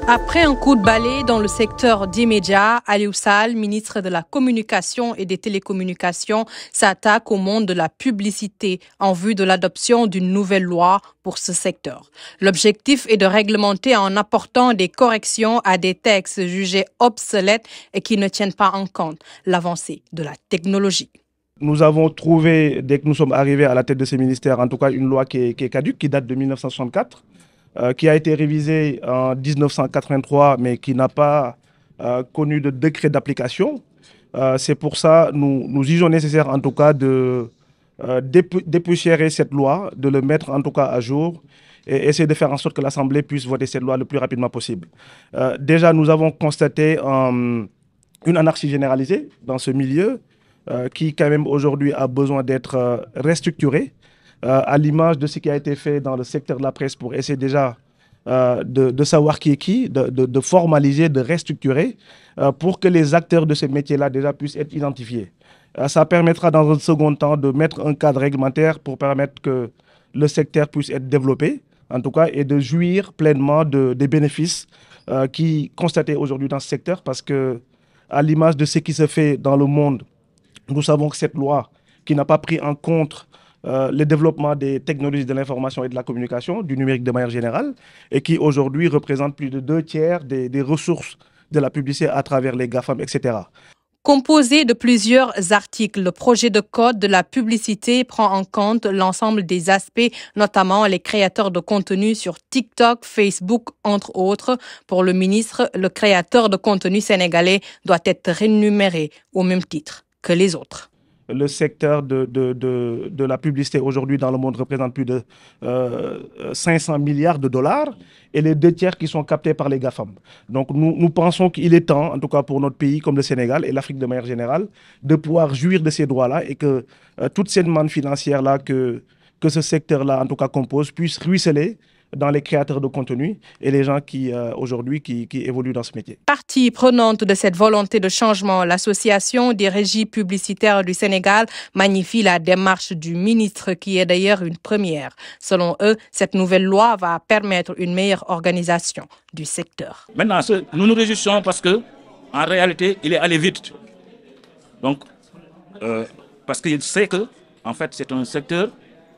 Après un coup de balai dans le secteur des médias, Aliou Sall, ministre de la Communication et des Télécommunications, s'attaque au monde de la publicité en vue de l'adoption d'une nouvelle loi pour ce secteur. L'objectif est de réglementer en apportant des corrections à des textes jugés obsolètes et qui ne tiennent pas en compte l'avancée de la technologie. Nous avons trouvé, dès que nous sommes arrivés à la tête de ces ministères, en tout cas une loi qui est caduque, qui date de 1964. Qui a été révisé en 1983, mais qui n'a pas connu de décret d'application. C'est pour ça que nous jugeons nécessaire, en tout cas, de dépoussiérer cette loi, de le mettre, en tout cas, à jour et essayer de faire en sorte que l'Assemblée puisse voter cette loi le plus rapidement possible. Déjà, nous avons constaté une anarchie généralisée dans ce milieu qui, quand même, aujourd'hui, a besoin d'être restructuré. À l'image de ce qui a été fait dans le secteur de la presse pour essayer déjà de savoir qui est qui, de formaliser, de restructurer pour que les acteurs de ces métiers-là déjà puissent être identifiés. Ça permettra dans un second temps de mettre un cadre réglementaire pour permettre que le secteur puisse être développé, en tout cas, et de jouir pleinement des bénéfices qui constatés aujourd'hui dans ce secteur parce que, à l'image de ce qui se fait dans le monde, nous savons que cette loi qui n'a pas pris en compte le développement des technologies de l'information et de la communication, du numérique de manière générale, et qui aujourd'hui représente plus de 2/3 des ressources de la publicité à travers les GAFAM, etc. Composé de plusieurs articles, le projet de code de la publicité prend en compte l'ensemble des aspects, notamment les créateurs de contenu sur TikTok, Facebook, entre autres. Pour le ministre, le créateur de contenu sénégalais doit être rémunéré au même titre que les autres. Le secteur de la publicité aujourd'hui dans le monde représente plus de 500 milliards de dollars et les 2/3 qui sont captés par les GAFAM. Donc nous pensons qu'il est temps, en tout cas pour notre pays comme le Sénégal et l'Afrique de manière générale, de pouvoir jouir de ces droits-là et que toute cette manne financière-là que ce secteur-là en tout cas compose puisse ruisseler dans les créateurs de contenu et les gens qui aujourd'hui qui évoluent dans ce métier. Partie prenante de cette volonté de changement, l'Association des régies publicitaires du Sénégal magnifie la démarche du ministre qui est d'ailleurs une première. Selon eux, cette nouvelle loi va permettre une meilleure organisation du secteur. Maintenant, nous nous réjouissons parce que en réalité, il est allé vite. Donc, parce qu'il sait que en fait, c'est un secteur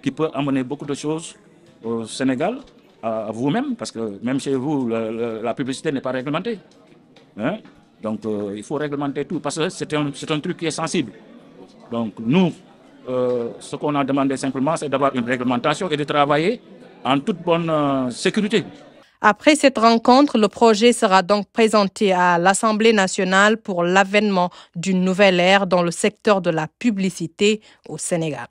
qui peut amener beaucoup de choses au Sénégal. À vous-même, parce que même chez vous, la publicité n'est pas réglementée. Hein? Donc, il faut réglementer tout, parce que c'est un truc qui est sensible. Donc, nous, ce qu'on a demandé simplement, c'est d'avoir une réglementation et de travailler en toute bonne sécurité. Après cette rencontre, le projet sera donc présenté à l'Assemblée nationale pour l'avènement d'une nouvelle ère dans le secteur de la publicité au Sénégal.